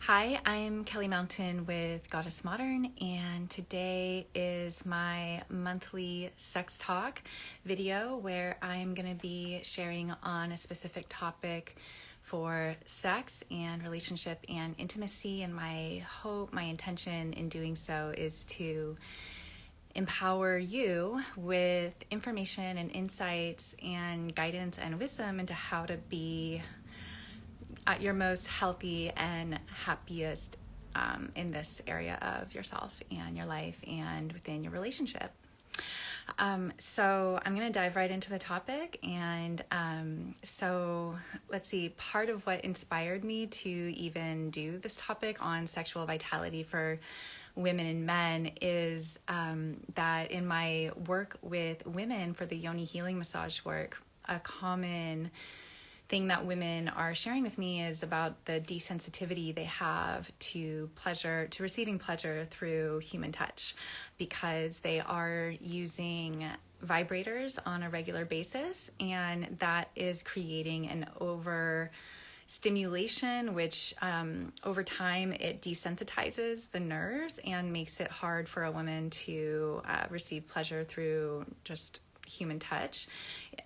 Hi, I'm Kelly Mountain with Goddess Modern, and today is my monthly sex talk video where I'm going to be sharing on a specific topic for sex and relationship and intimacy. And my hope, my intention in doing so is to empower you with information and insights and guidance and wisdom into how to be at your most healthy and happiest in this area of yourself and your life and within your relationship. So I'm going to dive right into the topic. And so let's see, part of what inspired me to even do this topic on sexual vitality for women and men is that in my work with women for the yoni healing massage work, a common thing that women are sharing with me is about the desensitivity they have to pleasure, to receiving pleasure through human touch, because they are using vibrators on a regular basis, and that is creating an overstimulation, which over time it desensitizes the nerves and makes it hard for a woman to receive pleasure through just human touch.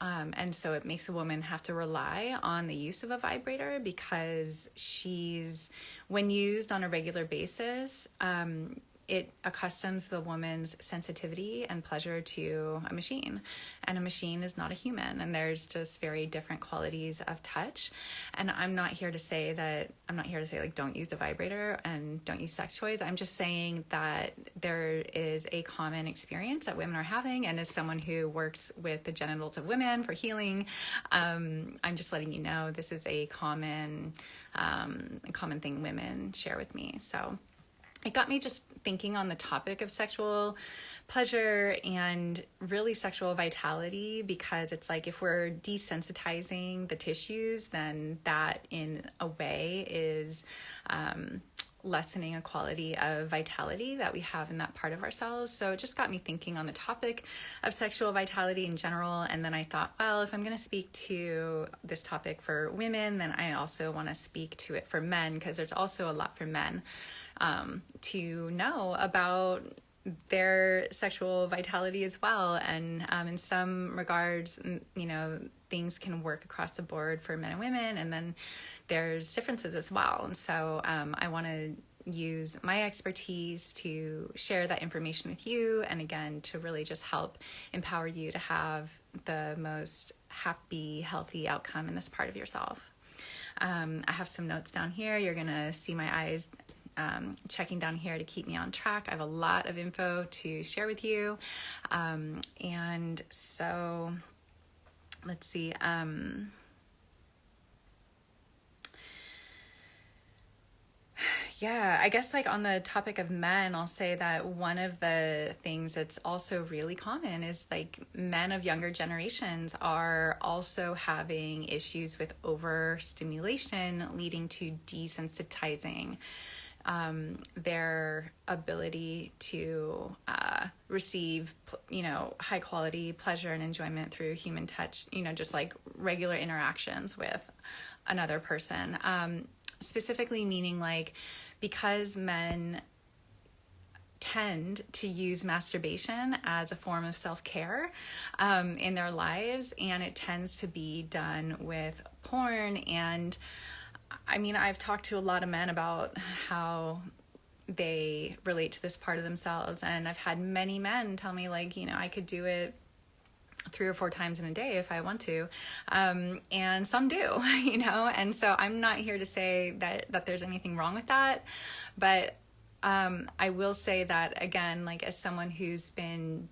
And so it makes a woman have to rely on the use of a vibrator because when used on a regular basis, it accustoms the woman's sensitivity and pleasure to a machine, and a machine is not a human, and there's just very different qualities of touch. And I'm not here to say like don't use a vibrator and don't use sex toys. I'm just saying that there is a common experience that women are having, and as someone who works with the genitals of women for healing, I'm just letting you know this is a common thing women share with me. So it got me just thinking on the topic of sexual pleasure and really sexual vitality, because it's like if we're desensitizing the tissues, then that in a way is lessening a quality of vitality that we have in that part of ourselves. So it just got me thinking on the topic of sexual vitality in general. And then I thought, well, if I'm going to speak to this topic for women, then I also want to speak to it for men, because there's also a lot for men to know about their sexual vitality as well. And in some regards, things can work across the board for men and women, and then there's differences as well. And so I want to use my expertise to share that information with you, and again, to really just help empower you to have the most happy, healthy outcome in this part of yourself. I have some notes down here. You're going to see my eyes checking down here to keep me on track. I have a lot of info to share with you. And so let's see. Yeah, I guess like on the topic of men, I'll say that one of the things that's also really common is like men of younger generations are also having issues with overstimulation leading to desensitizing their ability to receive, high quality pleasure and enjoyment through human touch, just like regular interactions with another person. Specifically meaning like, because men tend to use masturbation as a form of self-care in their lives, and it tends to be done with porn. And I mean, I've talked to a lot of men about how they relate to this part of themselves, and I've had many men tell me like, I could do it 3 or 4 times in a day if I want to, and some do, and so I'm not here to say that there's anything wrong with that, but I will say that, again, like as someone who's been,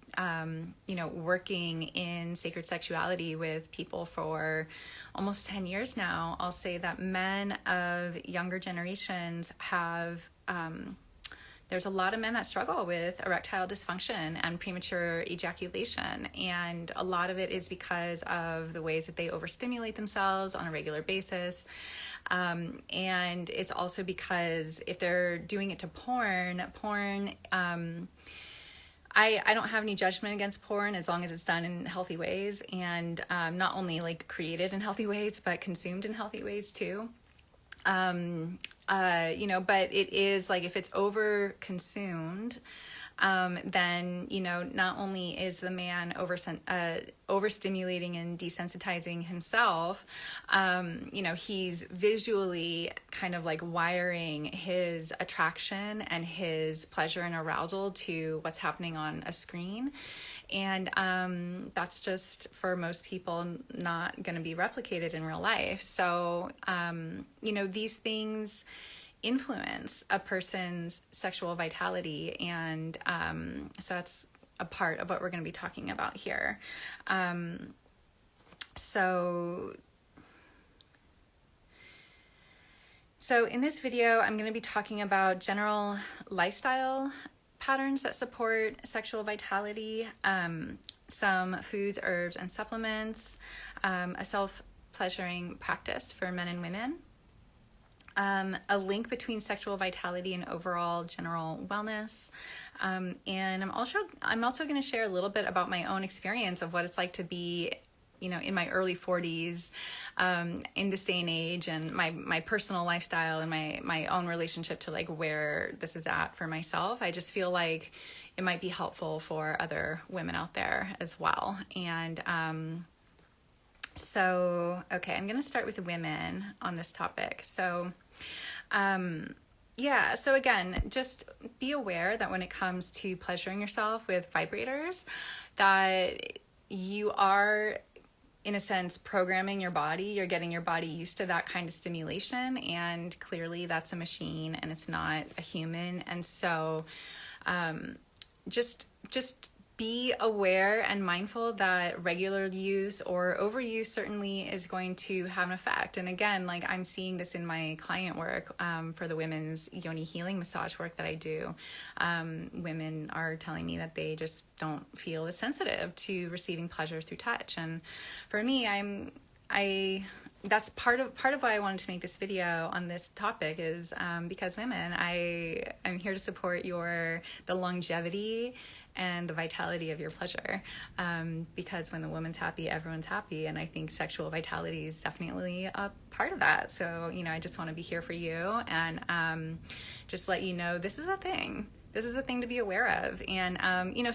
working in sacred sexuality with people for almost 10 years now, I'll say that men of younger generations have, there's a lot of men that struggle with erectile dysfunction and premature ejaculation. And a lot of it is because of the ways that they overstimulate themselves on a regular basis. And it's also because if they're doing it to porn, I don't have any judgment against porn as long as it's done in healthy ways, and not only like created in healthy ways, but consumed in healthy ways too. But it is like, if it's over consumed, then, not only is the man overstimulating and desensitizing himself, he's visually kind of like wiring his attraction and his pleasure and arousal to what's happening on a screen. And that's just, for most people, not going to be replicated in real life. So, these things influence a person's sexual vitality. And so that's a part of what we're going to be talking about here. So in this video, I'm going to be talking about general lifestyle patterns that support sexual vitality, some foods, herbs, and supplements, a self-pleasuring practice for men and women, a link between sexual vitality and overall general wellness. And I'm also going to share a little bit about my own experience of what it's like to be, in my early 40s, in this day and age, and my personal lifestyle and my own relationship to like where this is at for myself. I just feel like it might be helpful for other women out there as well. And, okay, I'm going to start with women on this topic. So again, just be aware that when it comes to pleasuring yourself with vibrators, that you are, in a sense, programming your body. You're getting your body used to that kind of stimulation, and clearly that's a machine and it's not a human. And so just be aware and mindful that regular use or overuse certainly is going to have an effect. And again, like, I'm seeing this in my client work for the women's yoni healing massage work that I do. Women are telling me that they just don't feel as sensitive to receiving pleasure through touch. And for me, that's part of why I wanted to make this video on this topic, is because women, I'm here to support the longevity and the vitality of your pleasure, because when the woman's happy, everyone's happy. And I think sexual vitality is definitely a part of that. So, I just want to be here for you and just let you know this is a thing. This is a thing to be aware of. And,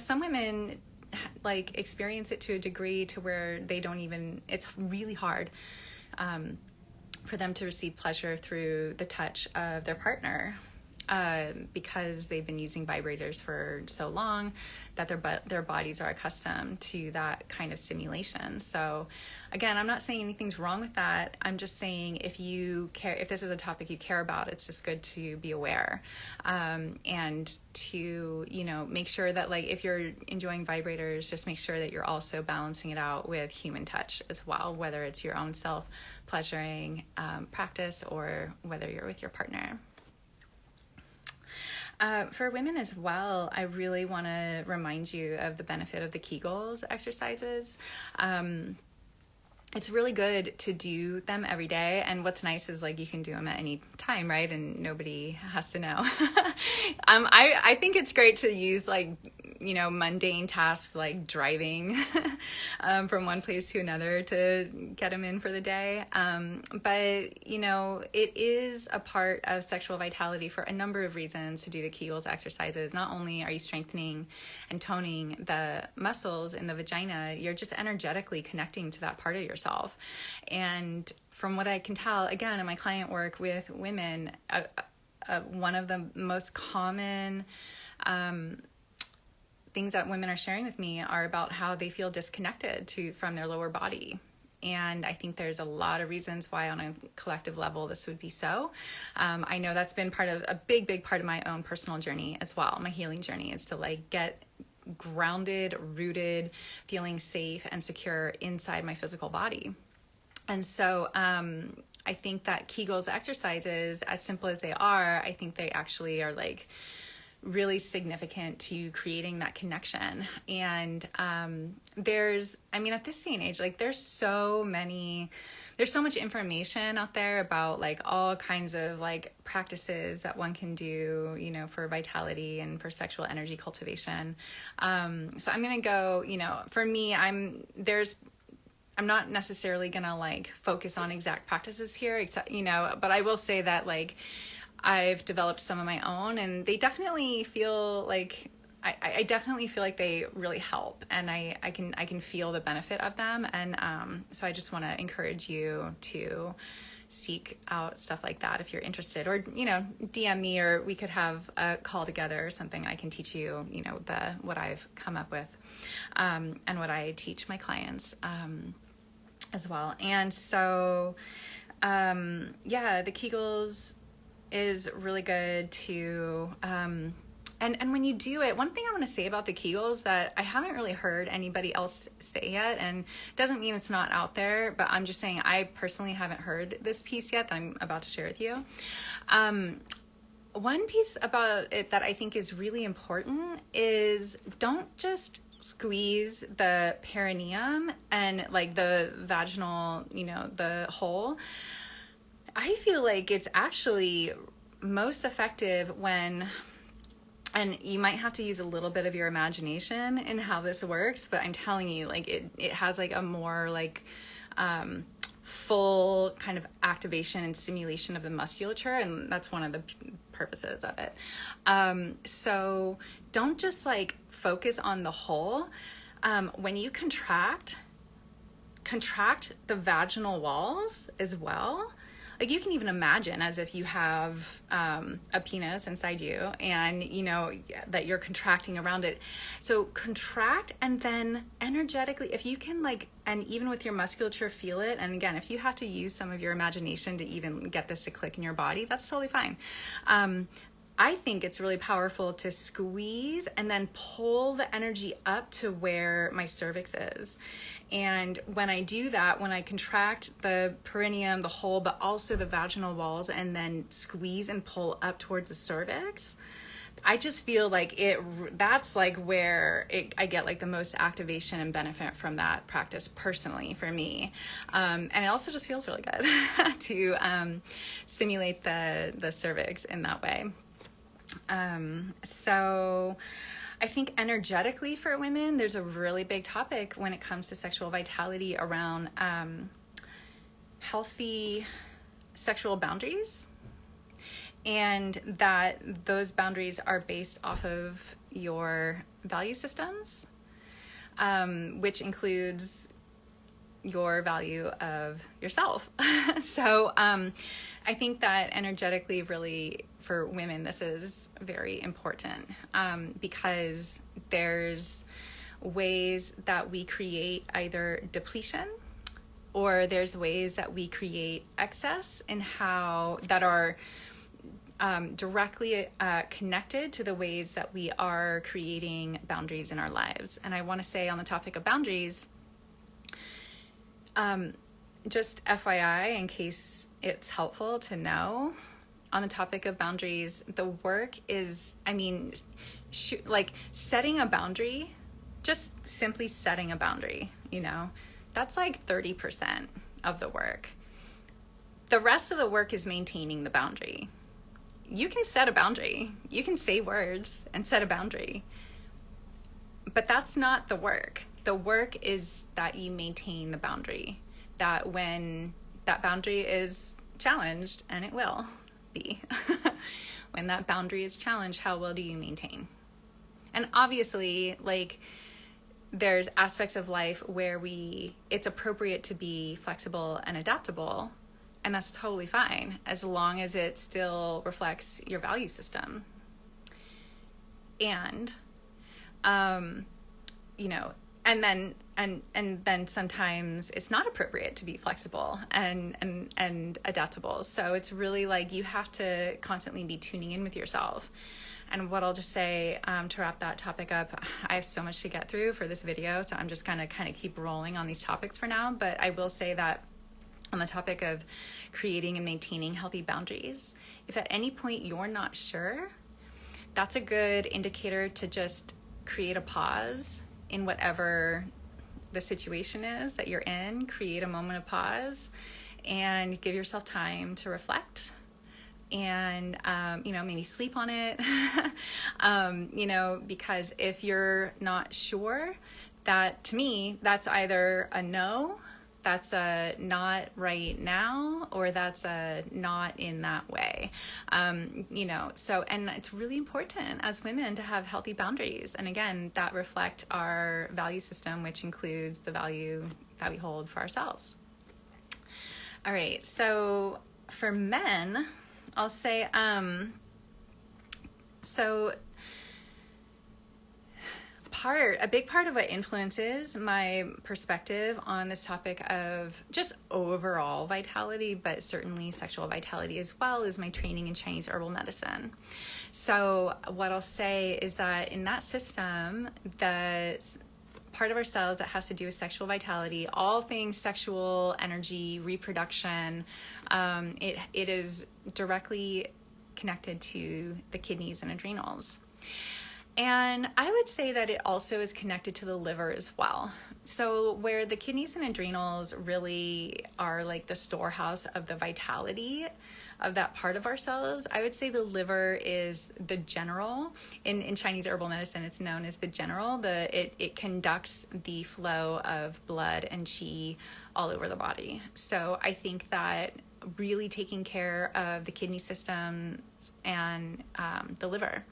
some women like experience it to a degree to where they don't even, it's really hard for them to receive pleasure through the touch of their partner, because they've been using vibrators for so long that their bodies are accustomed to that kind of stimulation. So again, I'm not saying anything's wrong with that. I'm just saying, if this is a topic you care about, it's just good to be aware, and to, make sure that, like, if you're enjoying vibrators, just make sure that you're also balancing it out with human touch as well, whether it's your own self-pleasuring practice or whether you're with your partner. For women as well, I really want to remind you of the benefit of the Kegels exercises. It's really good to do them every day. And what's nice is, like, you can do them at any time, right? And nobody has to know. I think it's great to use, like, mundane tasks like driving from one place to another to get them in for the day. But it is a part of sexual vitality for a number of reasons to do the Kegels exercises. Not only are you strengthening and toning the muscles in the vagina, you're just energetically connecting to that part of yourself. And from what I can tell, again, in my client work with women, one of the most common things that women are sharing with me are about how they feel disconnected from their lower body. And I think there's a lot of reasons why on a collective level this would be so. I know that's been a big part of my own personal journey as well. My healing journey is to, like, get grounded, rooted, feeling safe and secure inside my physical body. And so I think that Kegels exercises, as simple as they are, I think they actually are, like, really significant to creating that connection. And at this day and age, like, there's so much information out there about, like, all kinds of, like, practices that one can do, for vitality and for sexual energy cultivation. So I'm going to go, for me, I'm not necessarily gonna like focus on exact practices here, except, but I will say that like I've developed some of my own, and they definitely feel like I definitely feel like they really help, and I can feel the benefit of them. And so I just want to encourage you to seek out stuff like that if you're interested, or DM me, or we could have a call together or something. I can teach you what I've come up with, and what I teach my clients as well. And so the Kegels is really good to and when you do it, one thing I want to say about the Kegels that I haven't really heard anybody else say yet, and doesn't mean it's not out there, but I'm just saying I personally haven't heard this piece yet that I'm about to share with you. One piece about it that I think is really important is don't just squeeze the perineum and like the vaginal, the hole. I feel like it's actually most effective when, and you might have to use a little bit of your imagination in how this works, but I'm telling you, like it has like a more like full kind of activation and stimulation of the musculature, and that's one of the purposes of it. So don't just like focus on the hole. When you contract the vaginal walls as well. Like you can even imagine as if you have a penis inside you, and that you're contracting around it. So contract, and then energetically, if you can and even with your musculature, feel it. And again, if you have to use some of your imagination to even get this to click in your body, that's totally fine. I think it's really powerful to squeeze and then pull the energy up to where my cervix is. And when I do that, when I contract the perineum, the hole, but also the vaginal walls, and then squeeze and pull up towards the cervix, I just feel like that's like where I get like the most activation and benefit from that practice personally for me. And it also just feels really good to stimulate the cervix in that way. So I think energetically for women, there's a really big topic when it comes to sexual vitality around healthy sexual boundaries, and that those boundaries are based off of your value systems, which includes your value of yourself. So I think that energetically, really, for women, this is very important, because there's ways that we create either depletion, or there's ways that we create excess, and how that are directly connected to the ways that we are creating boundaries in our lives. And I want to say on the topic of boundaries, just FYI, in case it's helpful to know, on the topic of boundaries, the work is, like setting a boundary, just simply setting a boundary, that's like 30% of the work. The rest of the work is maintaining the boundary. You can set a boundary. You can say words and set a boundary. But that's not the work. The work is that you maintain the boundary. That when that boundary is challenged, and it will be, when that boundary is challenged, how well do you maintain? And obviously, there's aspects of life where it's appropriate to be flexible and adaptable, and that's totally fine, as long as it still reflects your value system. And, and then sometimes it's not appropriate to be flexible and adaptable. So it's really you have to constantly be tuning in with yourself. And what I'll just say to wrap that topic up, I have so much to get through for this video, so I'm just gonna kind of keep rolling on these topics for now. But I will say that on the topic of creating and maintaining healthy boundaries, if at any point you're not sure, that's a good indicator to just create a pause in whatever the situation is that you're in. Create a moment of pause and give yourself time to reflect, and maybe sleep on it. Because if you're not sure, that to me, that's either a no, that's a not right now, or that's a not in that way. So, and it's really important as women to have healthy boundaries. And again, that reflect our value system, which includes the value that we hold for ourselves. All right. So for men, I'll say, a big part of what influences my perspective on this topic of just overall vitality, but certainly sexual vitality as well, is my training in Chinese herbal medicine. So what I'll say is that in that system, the part of ourselves that has to do with sexual vitality, all things sexual energy, reproduction, it is directly connected to the kidneys and adrenals. And I would say that it also is connected to the liver as well. So where the kidneys and adrenals really are like the storehouse of the vitality of that part of ourselves, I would say the liver is the general. In Chinese herbal medicine, it's known as the general. It conducts the flow of blood and qi all over the body. So I think that really taking care of the kidney system and the liver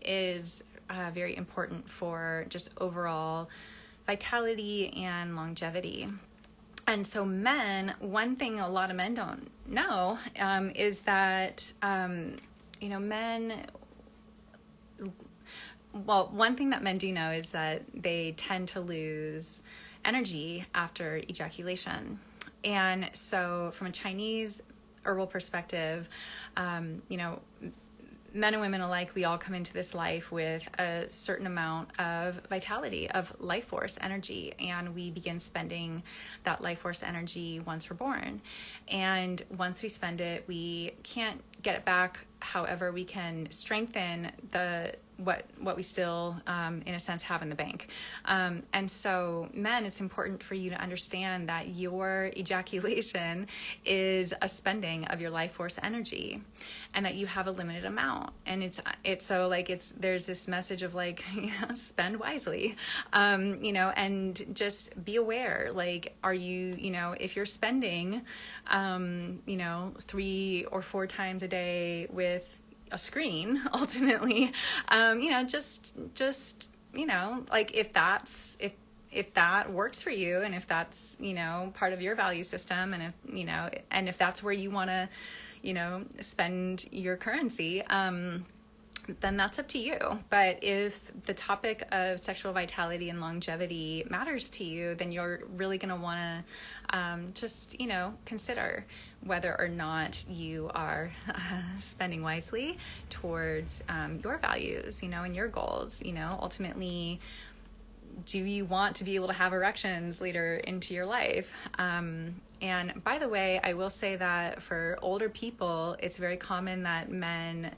is very important for just overall vitality and longevity. And so men, one thing a lot of men don't know is that, one thing that men do know is that they tend to lose energy after ejaculation. And so from a Chinese herbal perspective, men and women alike, we all come into this life with a certain amount of vitality, of life force energy, and we begin spending that life force energy once we're born. And once we spend it, we can't get it back. However, we can strengthen what we still, in a sense, have in the bank. And so, men, it's important for you to understand that your ejaculation is a spending of your life force energy, and that you have a limited amount. And there's this message of spend wisely, and just be aware. Are you, if you're spending, 3 or 4 times a day with a screen, ultimately, if that works for you, and if that's, part of your value system, and if that's where you want to, spend your currency, then that's up to you. But if the topic of sexual vitality and longevity matters to you, then you're really going to want to consider whether or not you are spending wisely towards your values, and your goals. Ultimately, do you want to be able to have erections later into your life? And by the way, I will say that for older people, it's very common that men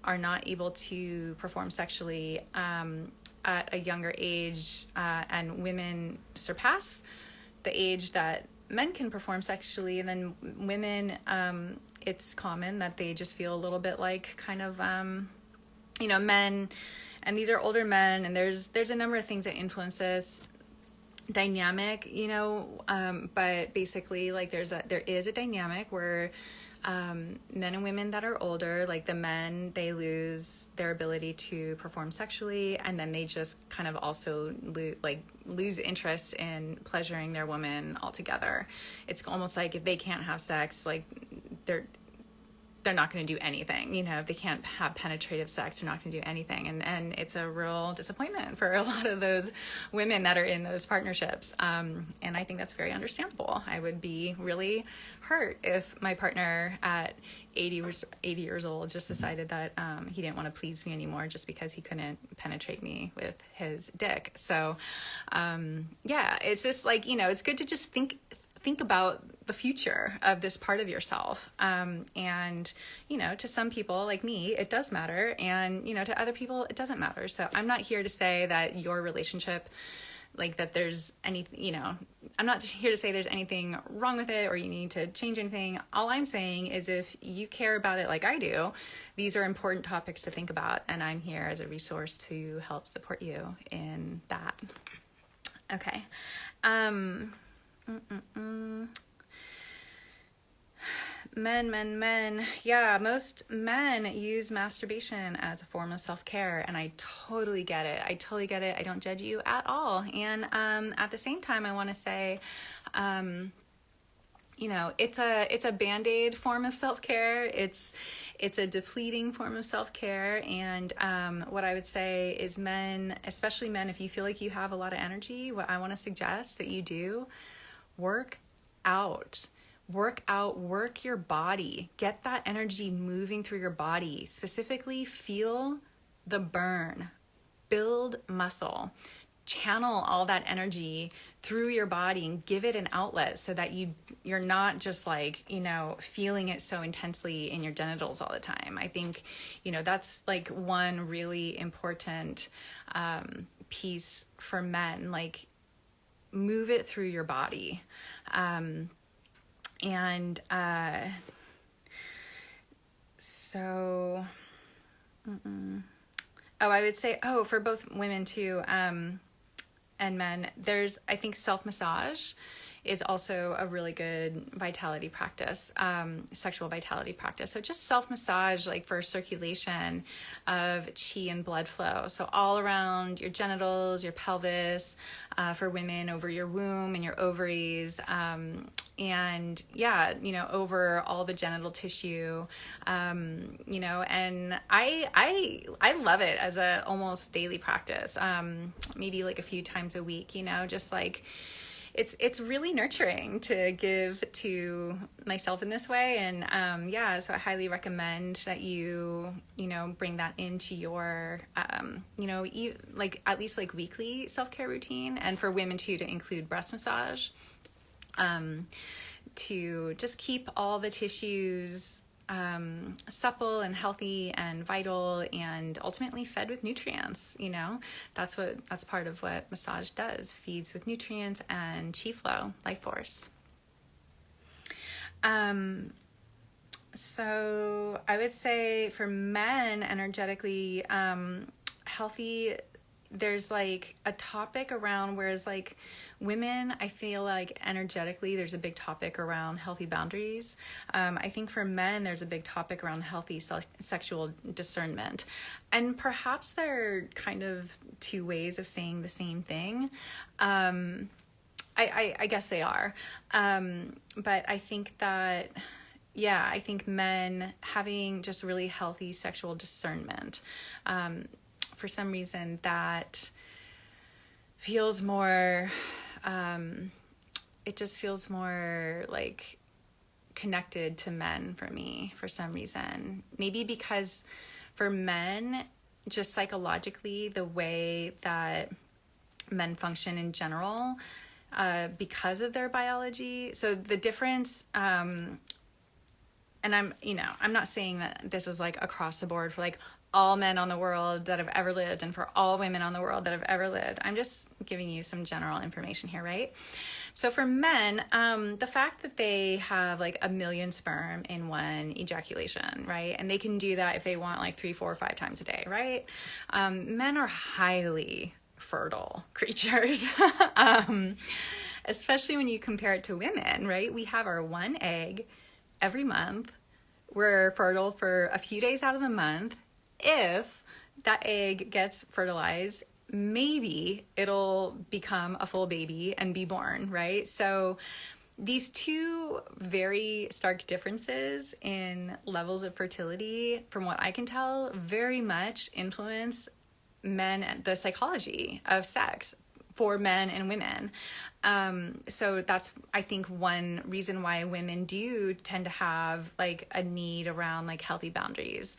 are not able to perform sexually at a younger age, and women surpass the age that men can perform sexually. And then women, it's common that they just feel a little bit men, and these are older men, and there's a number of things that influence this dynamic, but basically there is a dynamic where men and women that are older, the men, they lose their ability to perform sexually, and then they just kind of also lose interest in pleasuring their woman altogether. It's almost like if they can't have sex, they're not going to do anything. If they can't have penetrative sex, they're not going to do anything. And it's a real disappointment for a lot of those women that are in those partnerships. And I think that's very understandable. I would be really hurt if my partner at 80 years old just decided that he didn't want to please me anymore just because he couldn't penetrate me with his dick. So, it's just it's good to just think about the future of this part of yourself. And, to some people like me, it does matter. And, to other people, it doesn't matter. So I'm not here to say that your relationship, that there's any, I'm not here to say there's anything wrong with it or you need to change anything. All I'm saying is if you care about it like I do, these are important topics to think about. And I'm here as a resource to help support you in that. Okay. Men. Yeah, most men use masturbation as a form of self-care, and I totally get it. I don't judge you at all. And at the same time, I want to say, it's a Band-Aid form of self-care. It's a depleting form of self-care. And what I would say is, men, especially men, if you feel like you have a lot of energy, what I want to suggest that you do, work out. Work your body. Get that energy moving through your body. Specifically, feel the burn. Build muscle. Channel all that energy through your body and give it an outlet so that you're not just like, feeling it so intensely in your genitals all the time. I think, that's like one really important piece for men. Like, move it through your body. I would say, for both women too, and men, I think self-massage is also a really good vitality practice, sexual vitality practice. So just self-massage, like for circulation of chi and blood flow. So all around your genitals, your pelvis, for women over your womb and your ovaries, and over all the genital tissue, and I love it as a almost daily practice, maybe like a few times a week, just like, it's really nurturing to give to myself in this way. And so I highly recommend that you bring that into your like at least like weekly self-care routine, and for women too, to include breast massage, to just keep all the tissues supple and healthy and vital, and ultimately fed with nutrients. That's part of what massage does, feeds with nutrients and chi flow, life force. So I would say for men, energetically healthy, there's like a topic around, whereas like women, I feel like energetically there's a big topic around healthy boundaries. I think for men there's a big topic around healthy sexual discernment, and perhaps they're kind of two ways of saying the same thing. I guess they are, but I think that I think men having just really healthy sexual discernment, for some reason that feels more, it just feels more like connected to men for me for some reason. Maybe because for men, just psychologically, the way that men function in general, because of their biology. So the difference, and I'm not saying that this is like across the board for like all men on the world that have ever lived and for all women on the world that have ever lived. I'm just giving you some general information here, right? So for men, the fact that they have like 1 million sperm in one ejaculation, right? And they can do that if they want like 3, 4, 5 times a day, right? Men are highly fertile creatures, especially when you compare it to women, right? We have our one egg every month. We're fertile for a few days out of the month. If that egg gets fertilized, maybe it'll become a full baby and be born, right? So these two very stark differences in levels of fertility, from what I can tell, very much influence men, the psychology of sex for men and women. So that's, I think, one reason why women do tend to have like a need around like healthy boundaries.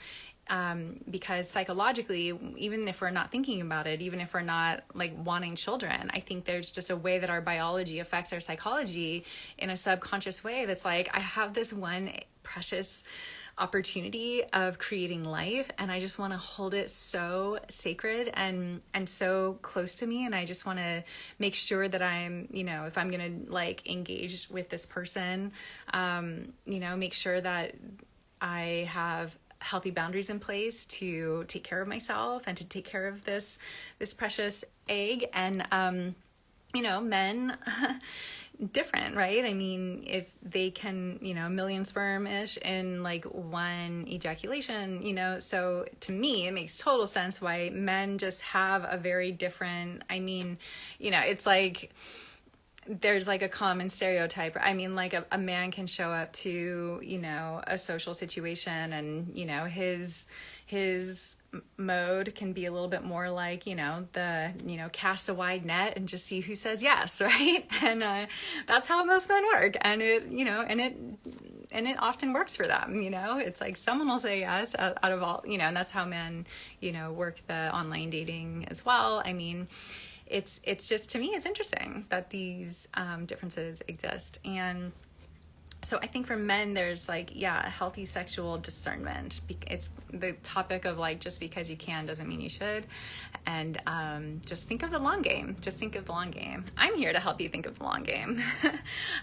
Because psychologically, even if we're not thinking about it, even if we're not like wanting children, I think there's just a way that our biology affects our psychology in a subconscious way that's like, I have this one precious opportunity of creating life, and I just want to hold it so sacred and so close to me, and I just want to make sure that I'm, if I'm gonna like engage with this person, make sure that I have healthy boundaries in place to take care of myself and to take care of this precious egg. And men different, right? I mean, if they can, a million sperm-ish in like one ejaculation, so to me, it makes total sense why men just have a very different, it's like, there's like a common stereotype. I mean, like a man can show up to, a social situation and, his mode can be a little bit more like, cast a wide net and just see who says yes, right? And that's how most men work. And it often works for them, it's like someone will say yes out of all, and that's how men, work the online dating as well. I mean, it's just, to me, it's interesting that these differences exist. And so I think for men, there's like, healthy sexual discernment. It's the topic of like, just because you can doesn't mean you should. And just think of the long game. Just think of the long game. I'm here to help you think of the long game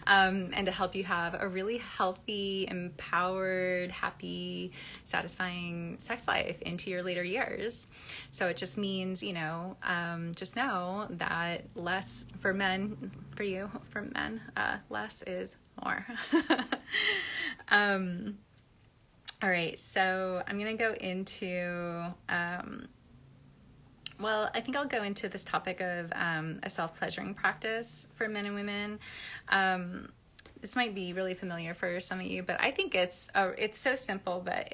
and to help you have a really healthy, empowered, happy, satisfying sex life into your later years. So it just means, just know that less for men, less is more. All right, so I'm going to go into, I think I'll go into this topic of a self-pleasuring practice for men and women. This might be really familiar for some of you, but I think it's so simple, but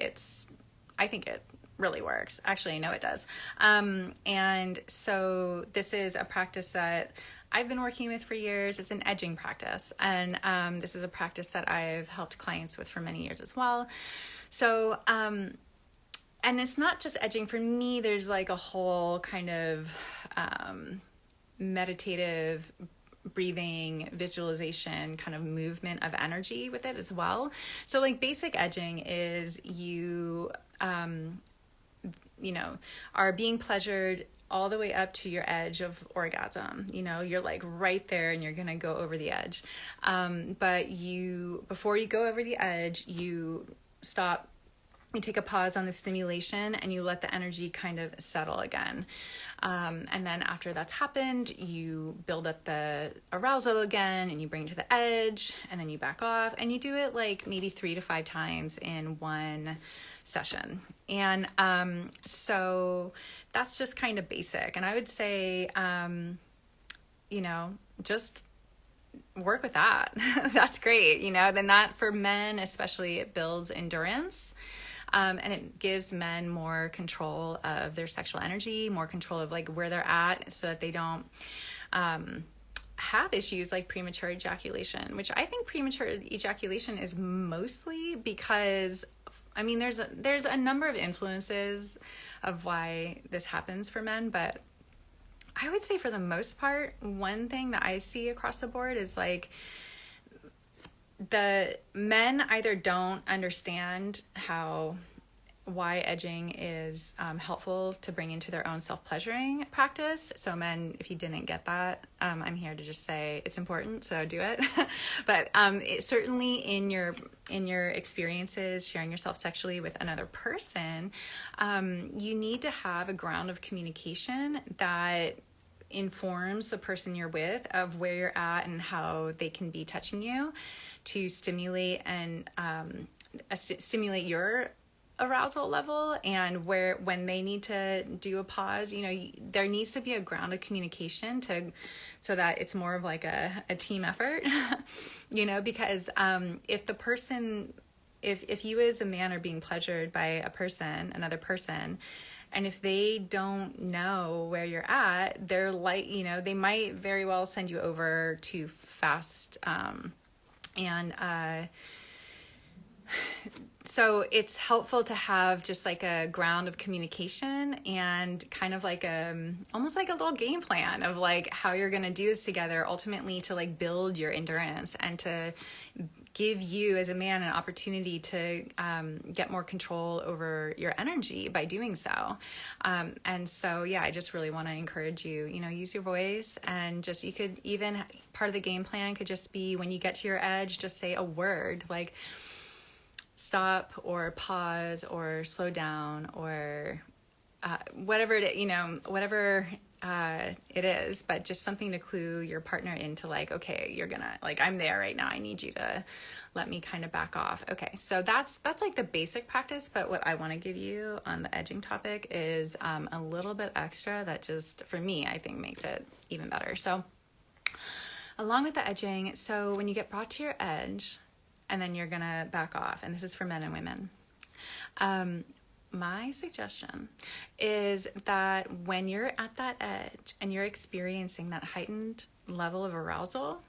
I think it really works. Actually, I know it does. And so this is a practice that I've been working with for years. It's an edging practice. And this is a practice that I've helped clients with for many years as well. So, and it's not just edging for me. There's like a whole kind of meditative breathing, visualization, kind of movement of energy with it as well. So like basic edging is you are being pleasured all the way up to your edge of orgasm. You're like right there and you're going to go over the edge. But before you go over the edge, you stop, you take a pause on the stimulation and you let the energy kind of settle again. And then after that's happened, you build up the arousal again and you bring it to the edge and then you back off and you do it like maybe 3 to 5 times in one session. And so that's just kind of basic. And I would say, just work with that. That's great. Then that for men, especially, it builds endurance. And it gives men more control of their sexual energy, more control of like where they're at so that they don't have issues like premature ejaculation, which I think premature ejaculation is mostly because there's a number of influences of why this happens for men, but I would say for the most part, one thing that I see across the board is like the men either don't understand why edging is helpful to bring into their own self-pleasuring practice. So men, if you didn't get that, I'm here to just say it's important, so do it. But certainly in your experiences, sharing yourself sexually with another person, you need to have a ground of communication that informs the person you're with of where you're at and how they can be touching you to stimulate and stimulate your arousal level, and when they need to do a pause, there needs to be a ground of communication so that it's more of like a team effort, because if you as a man are being pleasured by another person, and if they don't know where you're at, they're like, they might very well send you over too fast. So it's helpful to have just like a ground of communication and kind of like almost like a little game plan of like how you're going to do this together, ultimately to like build your endurance and to give you as a man an opportunity to get more control over your energy by doing so. And so, I just really want to encourage you, use your voice, and just, you could even, part of the game plan could just be when you get to your edge, just say a word like stop or pause or slow down or whatever it is, but just something to clue your partner into like, okay, you're gonna, like, I'm there right now. I need you to let me kind of back off. Okay. So that's like the basic practice. But what I want to give you on the edging topic is a little bit extra that just, for me, I think makes it even better. So along with the edging, so when you get brought to your edge and then you're gonna back off, and this is for men and women, my suggestion is that when you're at that edge and you're experiencing that heightened level of arousal,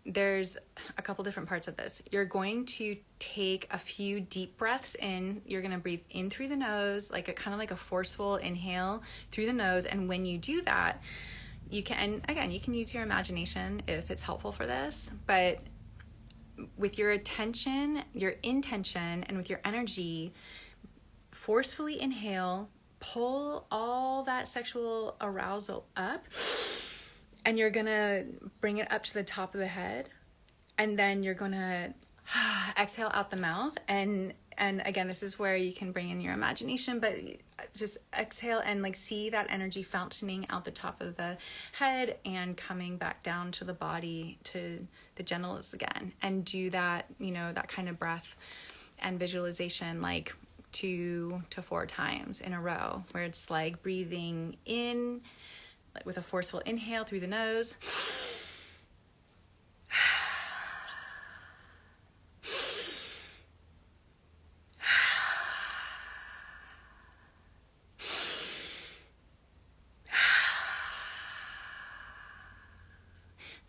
there's a couple different parts of this. You're going to take a few deep breaths in. You're going to breathe in through the nose, like a kind of like a forceful inhale through the nose. And when you do that, you can use your imagination if it's helpful for this, but with your attention, your intention, and with your energy, forcefully inhale, pull all that sexual arousal up, and you're gonna bring it up to the top of the head, and then you're gonna exhale out the mouth. And again, this is where you can bring in your imagination, but just exhale and like see that energy fountaining out the top of the head and coming back down to the body, to the genitals again. And do that, that kind of breath and visualization like 2 to 4 times in a row, where it's like breathing in with a forceful inhale through the nose,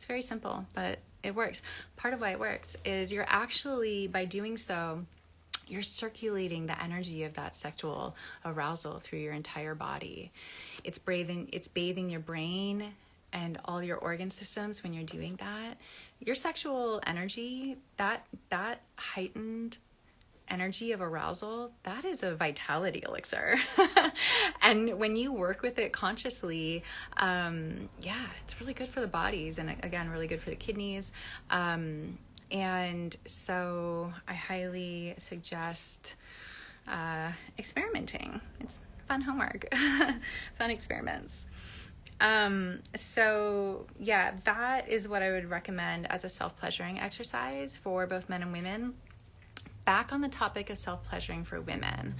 very simple, but it works. Part of why it works is you're actually, by doing so, you're circulating the energy of that sexual arousal through your entire body. It's bathing your brain and all your organ systems when you're doing that. Your sexual energy, that heightened energy of arousal, that is a vitality elixir. And when you work with it consciously, it's really good for the bodies, and again, really good for the kidneys. And so I highly suggest experimenting. It's fun homework, fun experiments. So yeah, that is what I would recommend as a self-pleasuring exercise for both men and women. Back on the topic of self-pleasuring for women.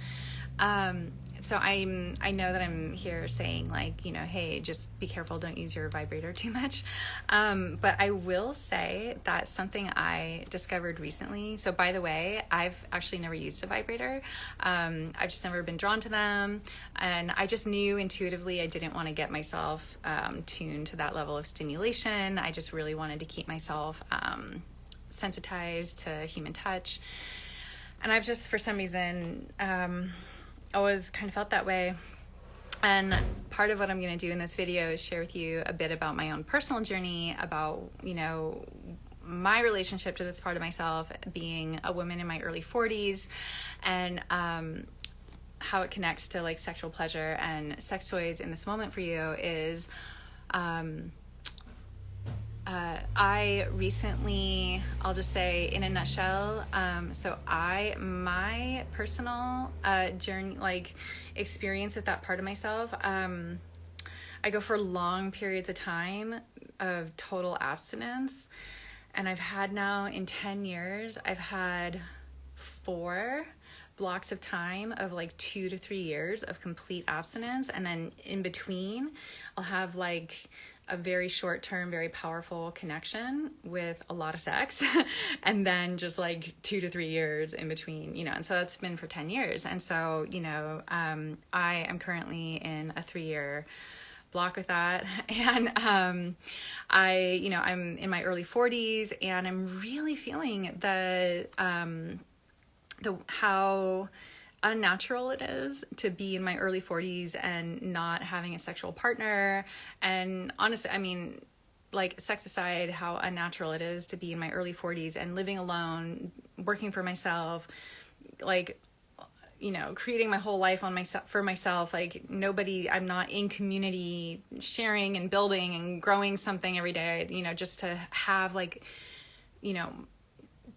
So I know that I'm here saying like, hey, just be careful, don't use your vibrator too much. But I will say that's something I discovered recently. So by the way, I've actually never used a vibrator. I've just never been drawn to them. And I just knew intuitively I didn't want to get myself tuned to that level of stimulation. I just really wanted to keep myself sensitized to human touch. And I've just, for some reason, always kind of felt that way. And part of what I'm going to do in this video is share with you a bit about my own personal journey, about, my relationship to this part of myself, being a woman in my early 40s, and how it connects to like sexual pleasure and sex toys in this moment for you is... I recently, I'll just say in a nutshell, my personal journey, like experience with that part of myself, I go for long periods of time of total abstinence, and I've had now in 10 years, I've had 4 blocks of time of like 2 to 3 years of complete abstinence, and then in between, I'll have like a very short-term, very powerful connection with a lot of sex, and then just like 2 to 3 years in between, and so that's been for 10 years. And so, I am currently in a 3-year block with that. And I'm in my early 40s, and I'm really feeling how unnatural it is to be in my early 40s and not having a sexual partner. And honestly, I mean, like, sex aside, how unnatural it is to be in my early 40s and living alone, working for myself, like, creating my whole life for myself, like I'm not in community sharing and building and growing something every day, just to have like,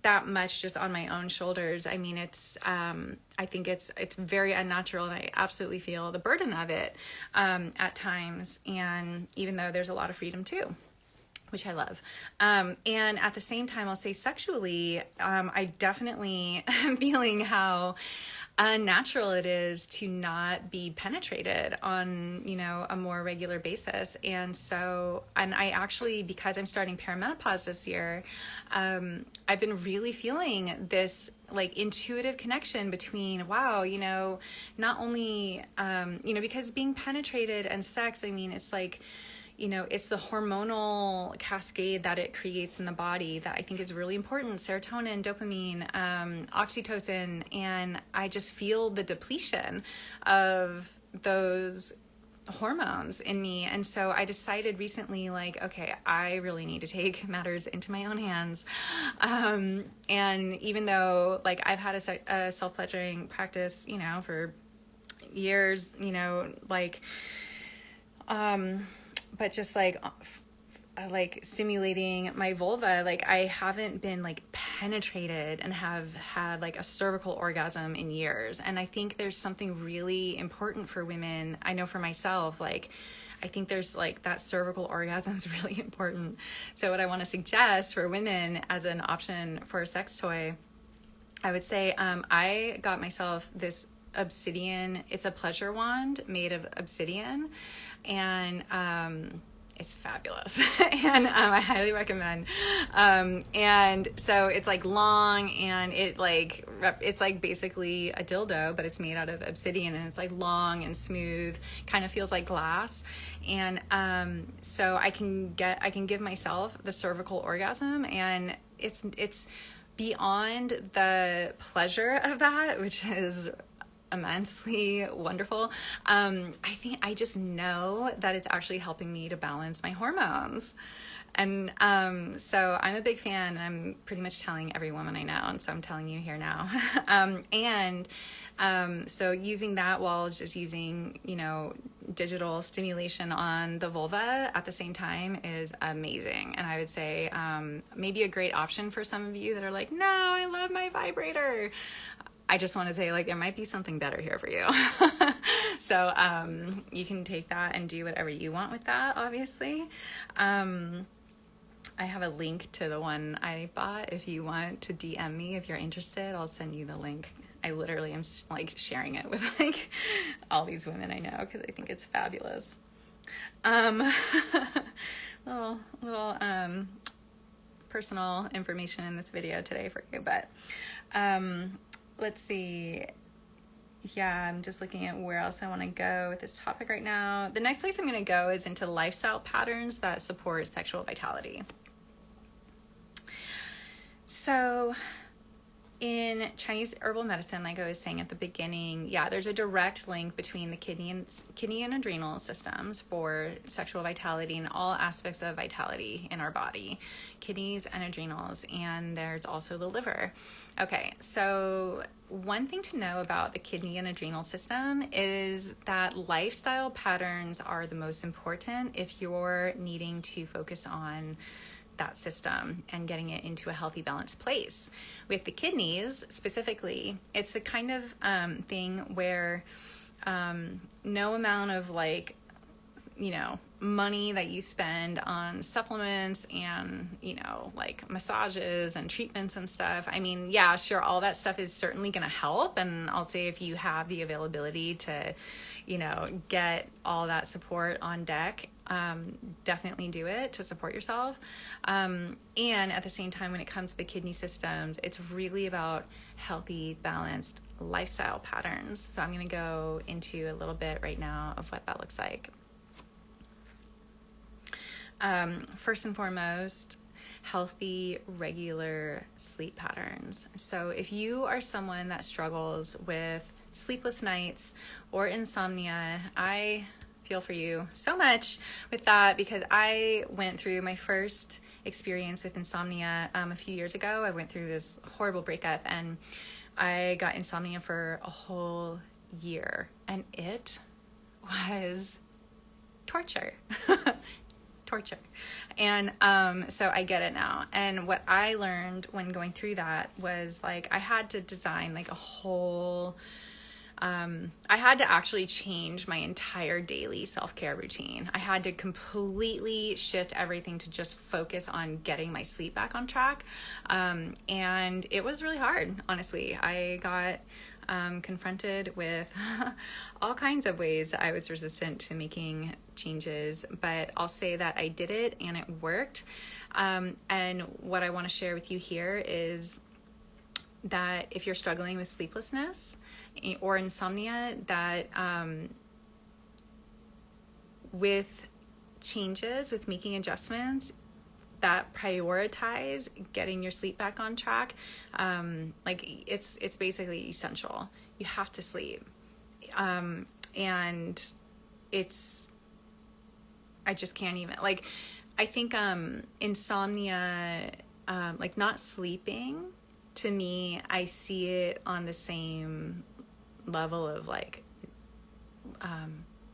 that much just on my own shoulders. I mean, it's, I think it's very unnatural, and I absolutely feel the burden of it, at times. And even though there's a lot of freedom too, which I love. And at the same time, I'll say sexually, I definitely am feeling how unnatural it is to not be penetrated on, a more regular basis. And so, and I actually, because I'm starting perimenopause this year, I've been really feeling this like intuitive connection between, wow, not only, because being penetrated and sex, I mean, it's like, it's the hormonal cascade that it creates in the body that I think is really important. Serotonin, dopamine, oxytocin, and I just feel the depletion of those hormones in me. And so I decided recently, like, okay, I really need to take matters into my own hands. And even though like I've had a self-pleasuring practice, for years, but just like stimulating my vulva, like I haven't been like penetrated and have had like a cervical orgasm in years. And I think there's something really important for women. I know for myself, like I think there's like that cervical orgasm is really important. So what I want to suggest for women as an option for a sex toy, I would say, I got myself this obsidian. It's a pleasure wand made of obsidian, and it's fabulous. And I highly recommend. And so it's like long, and it's like basically a dildo, but it's made out of obsidian, and it's like long and smooth, kind of feels like glass. And so I can give myself the cervical orgasm, and it's beyond the pleasure of that, which is immensely wonderful. I think I just know that it's actually helping me to balance my hormones. And so I'm a big fan. I'm pretty much telling every woman I know, and so I'm telling you here now. So using that while just using, digital stimulation on the vulva at the same time is amazing. And I would say maybe a great option for some of you that are like, no, I love my vibrator. I just want to say, like, there might be something better here for you. So you can take that and do whatever you want with that, obviously. I have a link to the one I bought. If you want to DM me, if you're interested, I'll send you the link. I literally am like sharing it with like all these women I know because I think it's fabulous. Little personal information in this video today for you, but let's see. Yeah, I'm just looking at where else I want to go with this topic right now. The next place I'm going to go is into lifestyle patterns that support sexual vitality. So in Chinese herbal medicine, like I was saying at the beginning, yeah, there's a direct link between the kidney and adrenal systems for sexual vitality and all aspects of vitality in our body, kidneys and adrenals, and there's also the liver. Okay, so one thing to know about the kidney and adrenal system is that lifestyle patterns are the most important if you're needing to focus on that system and getting it into a healthy, balanced place. With the kidneys specifically, it's a kind of thing where no amount of money that you spend on supplements and, like massages and treatments and stuff. I mean, yeah, sure, all that stuff is certainly going to help. And I'll say if you have the availability to, get all that support on deck, definitely do it to support yourself. And at the same time, when it comes to the kidney systems, it's really about healthy, balanced lifestyle patterns. So I'm going to go into a little bit right now of what that looks like. First and foremost, healthy, regular sleep patterns. So if you are someone that struggles with sleepless nights or insomnia, I feel for you so much with that, because I went through my first experience with insomnia a few years ago. I went through this horrible breakup and I got insomnia for a whole year, and it was torture. torture. And so I get it now. And what I learned when going through that was like I had to design like a whole I had to actually change my entire daily self-care routine. I had to completely shift everything to just focus on getting my sleep back on track. And it was really hard, honestly. I got confronted with all kinds of ways I was resistant to making changes, but I'll say that I did it and it worked. And what I want to share with you here is that if you're struggling with sleeplessness or insomnia, that with changes, with making adjustments that prioritize getting your sleep back on track, like it's basically essential. You have to sleep. And I just can't even, like, I think insomnia, like not sleeping, to me, I see it on the same level of like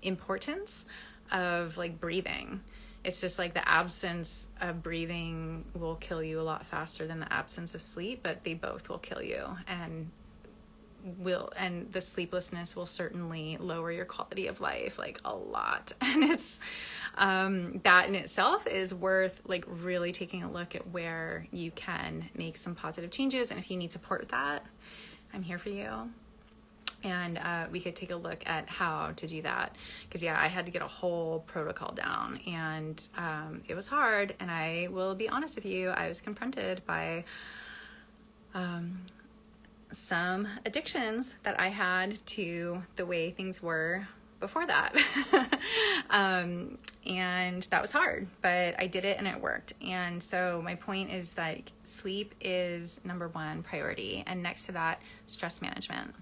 importance of like breathing. It's just like the absence of breathing will kill you a lot faster than the absence of sleep, but they both will kill you, and the sleeplessness will certainly lower your quality of life like a lot. And it's that in itself is worth like really taking a look at where you can make some positive changes. And if you need support with that, I'm here for you. And we could take a look at how to do that, because I had to get a whole protocol down, and it was hard. And I will be honest with you, I was confronted by some addictions that I had to the way things were before that. And that was hard, but I did it and it worked. And so my point is that sleep is number one priority, and next to that, stress management.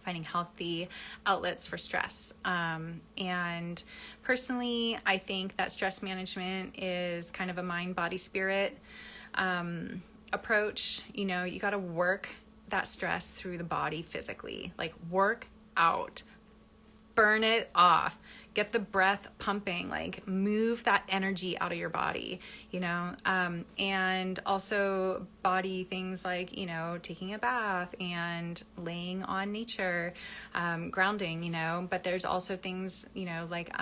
Finding healthy outlets for stress. And personally, I think that stress management is kind of a mind, body, spirit approach. You got to work that stress through the body physically, like work out, burn it off, get the breath pumping, like move that energy out of your body, and also body things like, taking a bath and laying on nature, grounding, but there's also things, like,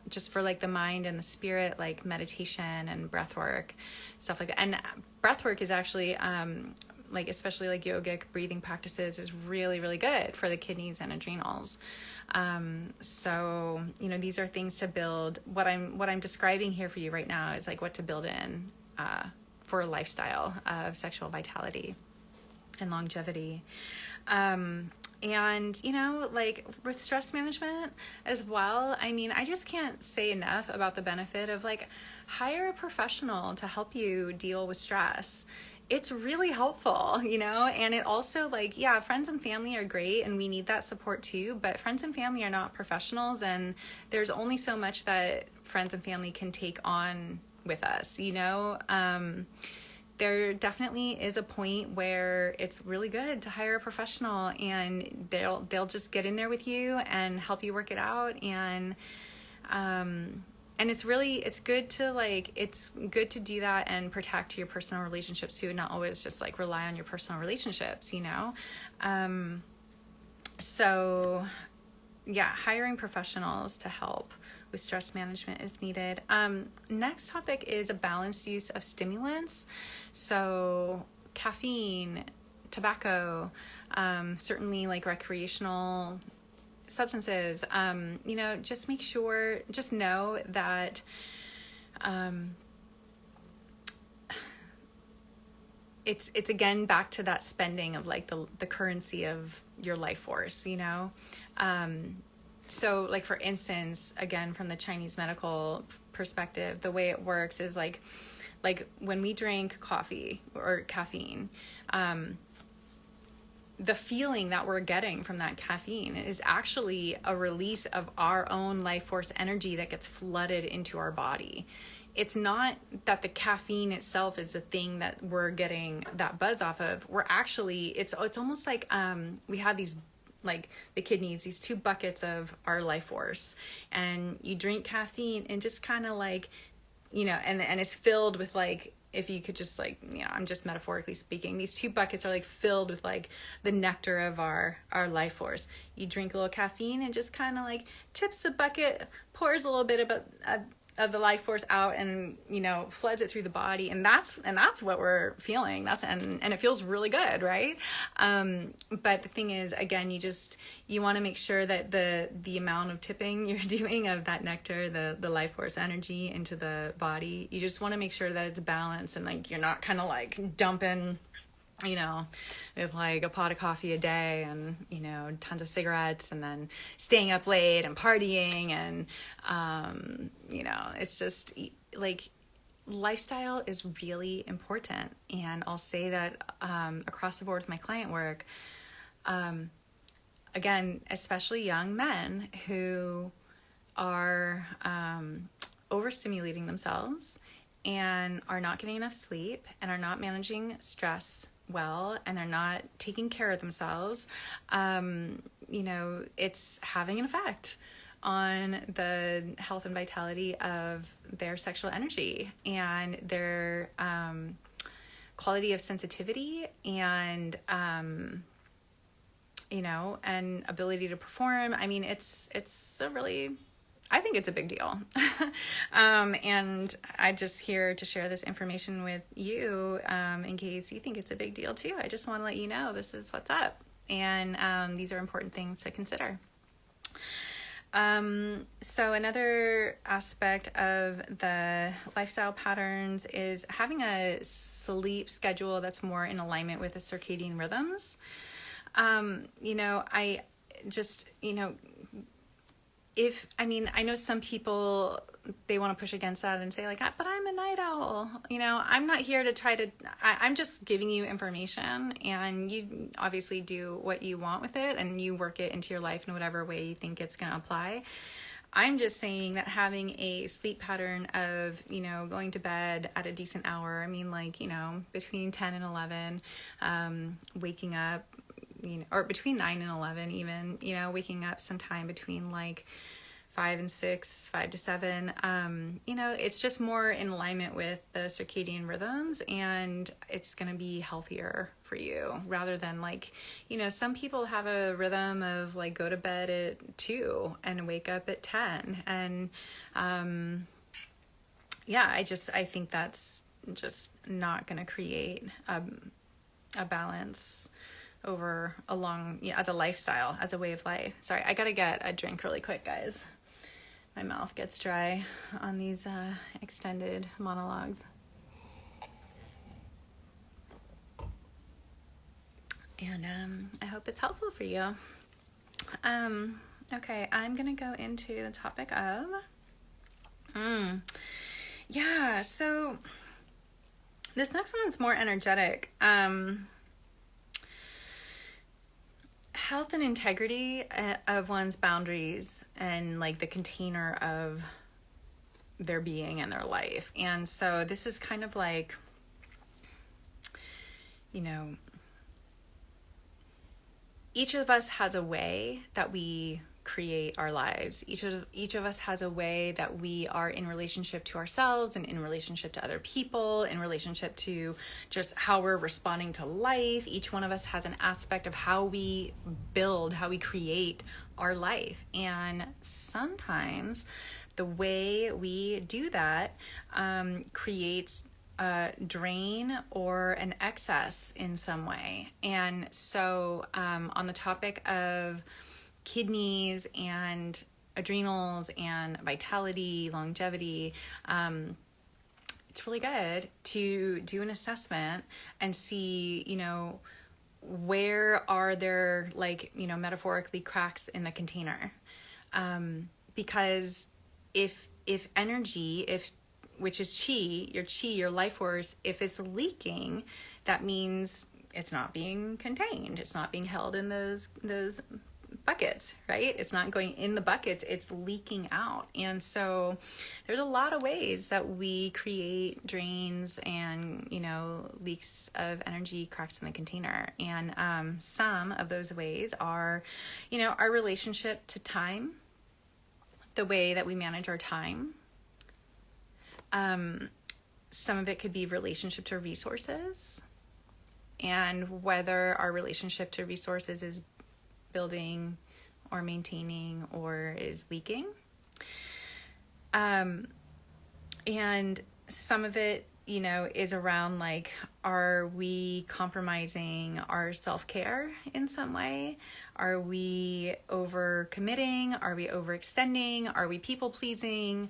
just for like the mind and the spirit, like meditation and breath work, stuff like that. And breath work is actually, like especially like yogic breathing practices is really, really good for the kidneys and adrenals. So, these are things to build. What I'm describing here for you right now is like what to build in, for a lifestyle of sexual vitality and longevity. And, like with stress management as well, I just can't say enough about the benefit of like hire a professional to help you deal with stress. It's really helpful, and it also like, friends and family are great and we need that support too, but friends and family are not professionals, and there's only so much that friends and family can take on with us, there definitely is a point where it's really good to hire a professional, and they'll just get in there with you and help you work it out. And it's good to do that and protect your personal relationships too, and not always just like rely on your personal relationships, So hiring professionals to help with stress management if needed. Next topic is a balanced use of stimulants. So caffeine, tobacco, certainly like recreational substances, just know that it's again back to that spending of like the currency of your life force, so like for instance, again from the Chinese medical perspective, the way it works is like when we drink coffee or caffeine, the feeling that we're getting from that caffeine is actually a release of our own life force energy that gets flooded into our body. It's not that the caffeine itself is the thing that we're getting that buzz off of. We're actually, it's almost like we have these like the kidneys, these 2 buckets of our life force, and you drink caffeine and just kind of like, and it's filled with like, if you could just like, I'm just metaphorically speaking, these 2 buckets are like filled with like the nectar of our life force. You drink a little caffeine and just kind of like tips the bucket, pours a little bit of the life force out, and floods it through the body, and that's what we're feeling. And it feels really good, right? But the thing is, again, you want to make sure that the amount of tipping you're doing of that nectar, the life force energy into the body, you just want to make sure that it's balanced, and like you're not kind of like dumping with like a pot of coffee a day and, tons of cigarettes, and then staying up late and partying. And, it's just like lifestyle is really important. And I'll say that across the board with my client work, again, especially young men who are overstimulating themselves and are not getting enough sleep and are not managing stress well, and they're not taking care of themselves, it's having an effect on the health and vitality of their sexual energy and their quality of sensitivity and and ability to perform. I mean, I think it's a big deal. And I'm just here to share this information with you in case you think it's a big deal too. I just want to let you know this is what's up. And these are important things to consider. So another aspect of the lifestyle patterns is having a sleep schedule that's more in alignment with the circadian rhythms. I know some people, they want to push against that and say like, but I'm a night owl. I'm not here to I'm just giving you information, and you obviously do what you want with it and you work it into your life in whatever way you think it's going to apply. I'm just saying that having a sleep pattern of, going to bed at a decent hour, between 10 and 11, waking up, or between 9 and 11 even, waking up sometime between like 5 and 6, 5 to 7, it's just more in alignment with the circadian rhythms, and it's going to be healthier for you rather than like, some people have a rhythm of like go to bed at 2 and wake up at 10. And, I think that's just not going to create a balance over as a lifestyle, as a way of life. Sorry, I gotta get a drink really quick, guys. My mouth gets dry on these extended monologues. And I hope it's helpful for you. Okay, I'm gonna go into the topic of so this next one's more energetic. Health and integrity of one's boundaries and like the container of their being and their life. And so this is kind of like, each of us has a way that we create our lives. Each of us has a way that we are in relationship to ourselves and in relationship to other people, in relationship to just how we're responding to life. Each one of us has an aspect of how we build, how we create our life. And sometimes the way we do that creates a drain or an excess in some way. And so on the topic of kidneys and adrenals and vitality, longevity, it's really good to do an assessment and see, where are there metaphorically cracks in the container? Because if energy, which is chi, your life force, if it's leaking, that means it's not being contained. It's not being held in those buckets, right? It's not going in the buckets, it's leaking out. And so there's a lot of ways that we create drains and, leaks of energy, cracks in the container. And some of those ways are, our relationship to time, the way that we manage our time. Some of it could be relationship to resources, and whether our relationship to resources is building or maintaining or is leaking. And some of it, is around like, are we compromising our self-care in some way? Are we over-committing? Are we overextending? Are we people-pleasing?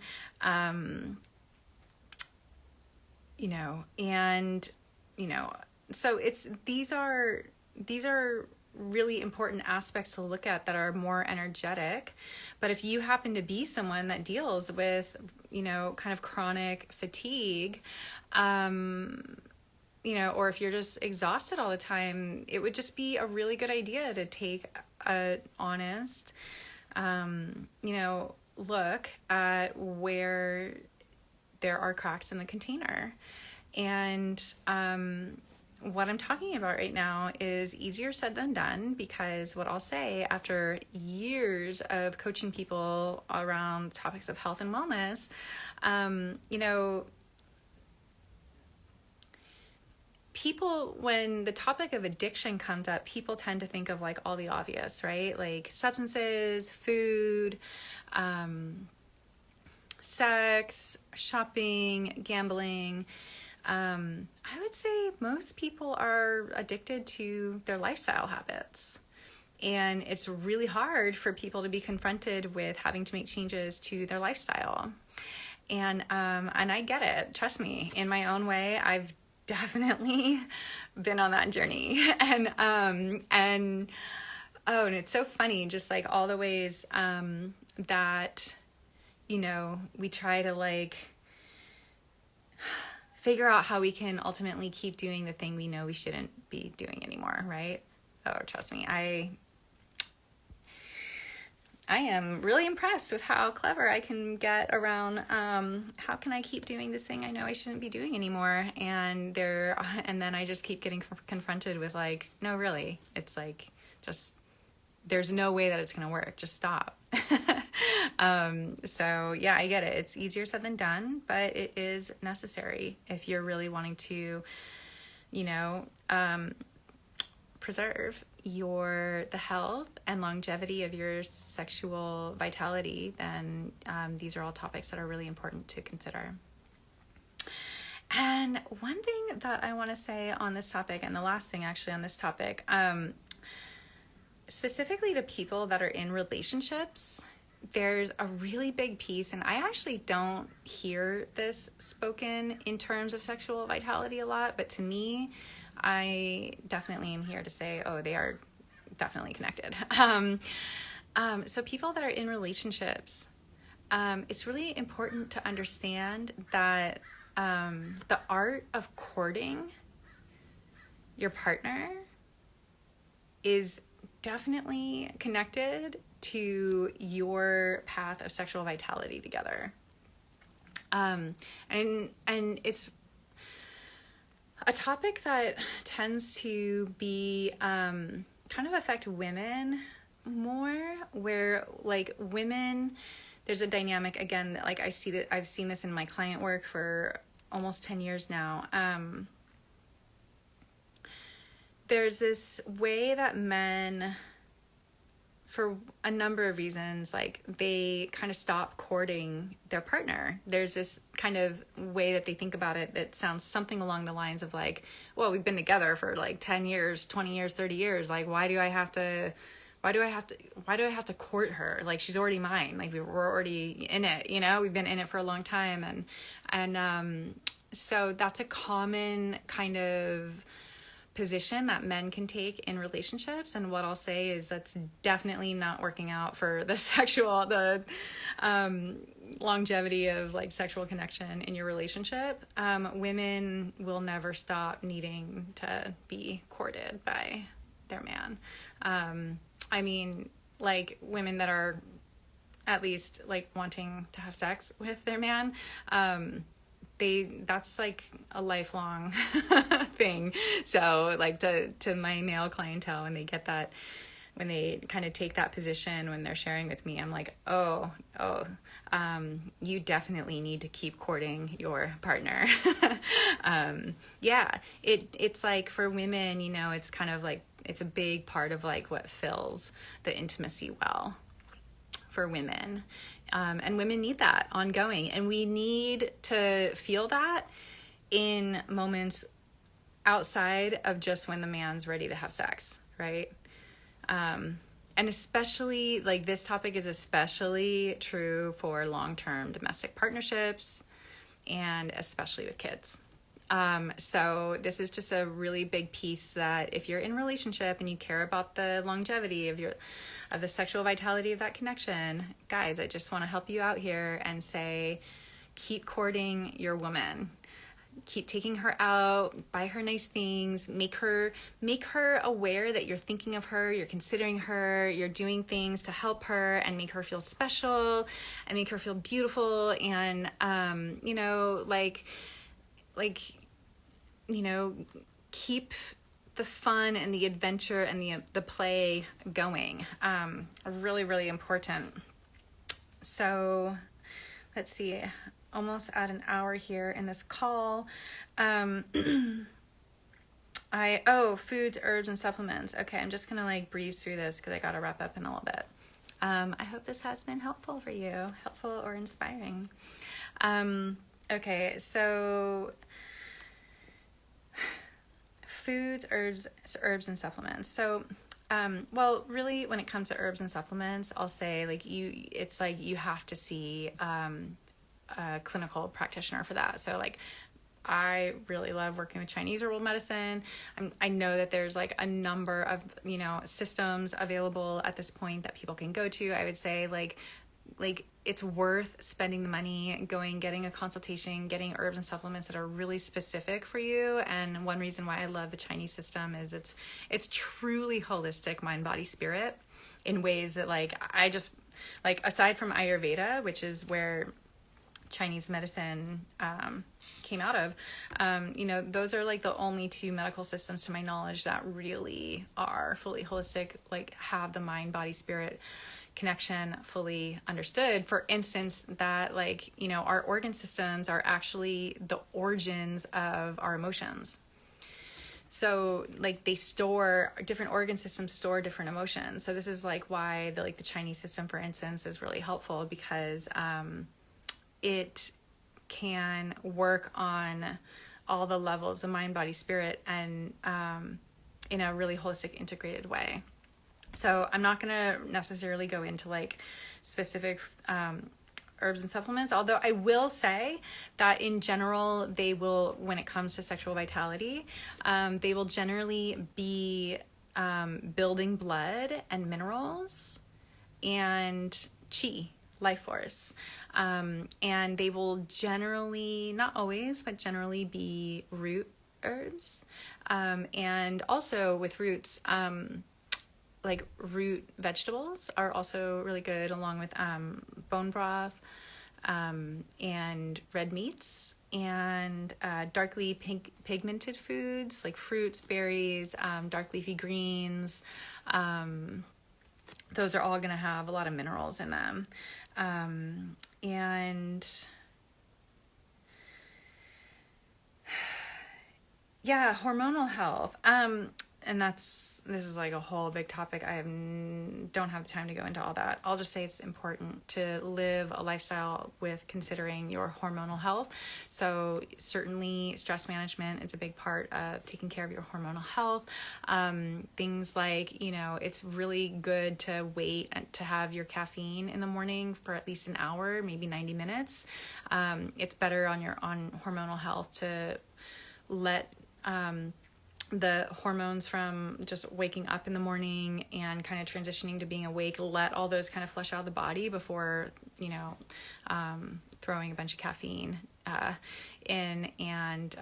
So these are really important aspects to look at that are more energetic. But if you happen to be someone that deals with, kind of chronic fatigue, or if you're just exhausted all the time, it would just be a really good idea to take a honest, look at where there are cracks in the container. And what I'm talking about right now is easier said than done, because what I'll say after years of coaching people around topics of health and wellness, people, when the topic of addiction comes up, people tend to think of like all the obvious, right? Like substances, food, sex, shopping, gambling. I would say most people are addicted to their lifestyle habits. And it's really hard for people to be confronted with having to make changes to their lifestyle. And I get it. Trust me, in my own way, I've definitely been on that journey. And it's so funny, just like all the ways, that, we try to like figure out how we can ultimately keep doing the thing we know we shouldn't be doing anymore, right? Oh, trust me, I am really impressed with how clever I can get around, how can I keep doing this thing I know I shouldn't be doing anymore? And then I just keep getting confronted with like, no, really, it's like, just, there's no way that it's going to work. Just stop. So yeah, I get it. It's easier said than done, but it is necessary if you're really wanting to, preserve the health and longevity of your sexual vitality. Then these are all topics that are really important to consider. And one thing that I want to say on this topic, and the last thing actually on this topic, specifically to people that are in relationships, there's a really big piece, and I actually don't hear this spoken in terms of sexual vitality a lot, but to me, I definitely am here to say, they are definitely connected. So people that are in relationships, it's really important to understand that the art of courting your partner is definitely connected to your path of sexual vitality together. And it's a topic that tends to be kind of affect women more, where like women, there's a dynamic again that like I've seen this in my client work for almost 10 years now. There's this way that men, for a number of reasons, like they kind of stop courting their partner. There's this kind of way that they think about it that sounds something along the lines of like, well, we've been together for like 10 years, 20 years, 30 years. Like, why do I have to court her? Like, she's already mine. Like, we're already in it, we've been in it for a long time. And so that's a common kind of position that men can take in relationships. And what I'll say is that's definitely not working out for the longevity of like sexual connection in your relationship. Women will never stop needing to be courted by their man. I mean, like women that are at least like wanting to have sex with their man, that's like a lifelong thing. So like to my male clientele, when they get that, when they kind of take that position when they're sharing with me, I'm like, you definitely need to keep courting your partner. It's like for women, you know, it's kind of like, it's a big part of like what fills the intimacy well for women. And women need that ongoing. And we need to feel that in moments outside of just when the man's ready to have sex, right? And especially, like, this topic is especially true for long-term domestic partnerships and especially with kids. So this is just a really big piece that if you're in a relationship and you care about the longevity of the sexual vitality of that connection, guys, I just want to help you out here and say, keep courting your woman. Keep taking her out, buy her nice things, make her aware that you're thinking of her, you're considering her, you're doing things to help her and make her feel special and make her feel beautiful. And, keep the fun and the adventure and the play going. Really, really important. So let's see, almost at an hour here in this call. Foods, herbs, and supplements. Okay, I'm just gonna like breeze through this because I gotta wrap up in a little bit. I hope this has been helpful for you, helpful or inspiring. Okay, so foods, herbs, and supplements. So, really, when it comes to herbs and supplements, I'll say it's like you have to see a clinical practitioner for that. So like, I really love working with Chinese herbal medicine. I know that there's like a number of, systems available at this point that people can go to. I would say like it's worth spending the money, getting a consultation, getting herbs and supplements that are really specific for you. And one reason why I love the Chinese system is it's truly holistic, mind, body, spirit, in ways that I just aside from Ayurveda, which is where Chinese medicine came out of, those are like the only two medical systems to my knowledge that really are fully holistic, have the mind, body, spirit connection fully understood. For instance, that our organ systems are actually the origins of our emotions. So different organ systems store different emotions. So this is why the Chinese system, for instance, is really helpful, because it can work on all the levels of mind, body, spirit, and in a really holistic, integrated way. So I'm not going to necessarily go into specific herbs and supplements, although I will say that in general, they will, when it comes to sexual vitality, they will generally be building blood and minerals and chi, life force. And they will generally, not always, but generally be root herbs. And also with roots, root vegetables are also really good, along with bone broth, and red meats, and darkly pigmented foods like fruits, berries, dark leafy greens. Those are all going to have a lot of minerals in them. And yeah, hormonal health. And this is a whole big topic. I don't have time to go into all that. I'll just say it's important to live a lifestyle with considering your hormonal health. So certainly stress management is a big part of taking care of your hormonal health. Things it's really good to wait to have your caffeine in the morning for at least an hour, maybe 90 minutes. It's better on hormonal health to let the hormones from just waking up in the morning and kind of transitioning to being awake, let all those kind of flush out of the body before, throwing a bunch of caffeine in, and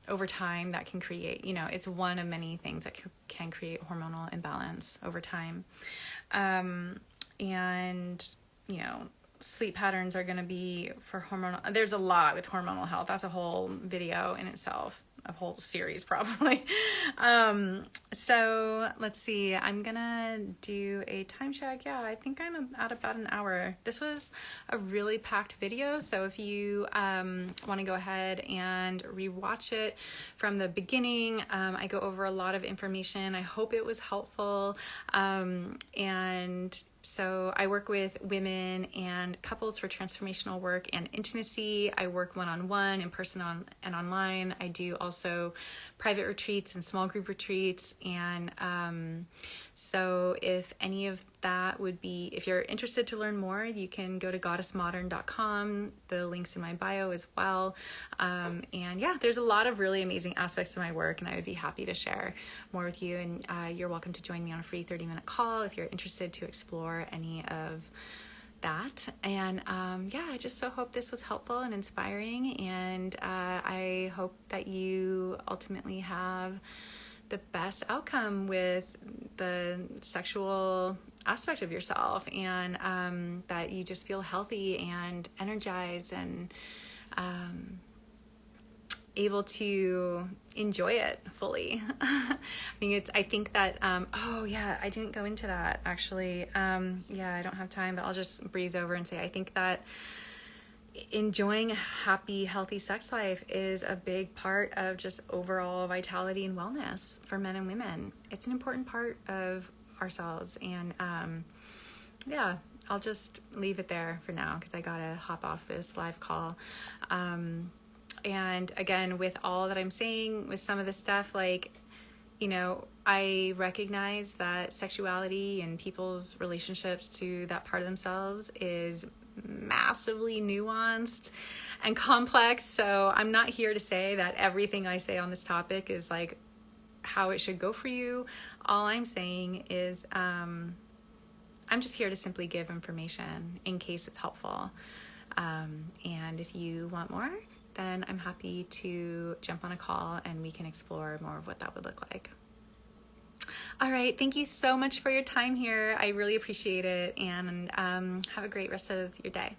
over time that can create, it's one of many things that can create hormonal imbalance over time. And, sleep patterns are going to be for hormonal. There's a lot with hormonal health. That's a whole video in itself, a whole series probably. So let's see, I'm going to do a time check. Yeah, I think I'm at about an hour. This was a really packed video. So if you want to go ahead and rewatch it from the beginning, I go over a lot of information. I hope it was helpful. And so I work with women and couples for transformational work and intimacy. I work one-on-one, in person and online. I do also private retreats and small group retreats. And so if any of that would be, if you're interested to learn more, you can go to goddessmodern.com. The link's in my bio as well. And yeah, there's a lot of really amazing aspects to my work, and I would be happy to share more with you. And you're welcome to join me on a free 30-minute call if you're interested to explore any of that. And yeah, I just so hope this was helpful and inspiring. And I hope that you ultimately have the best outcome with the sexual aspect of yourself, and that you just feel healthy and energized and able to enjoy it fully. I think that, oh yeah, I didn't go into that actually. Yeah, I don't have time, but I'll just breeze over and say, I think that enjoying a happy, healthy sex life is a big part of just overall vitality and wellness for men and women. It's an important part of ourselves. And yeah, I'll just leave it there for now because I gotta hop off this live call. And again, with all that I'm saying, with some of the stuff, I recognize that sexuality and people's relationships to that part of themselves is massively nuanced and complex. So I'm not here to say that everything I say on this topic is like how it should go for you. All I'm saying is I'm just here to simply give information in case it's helpful. And if you want more, then I'm happy to jump on a call and we can explore more of what that would look like. All right. Thank you so much for your time here. I really appreciate it. And have a great rest of your day.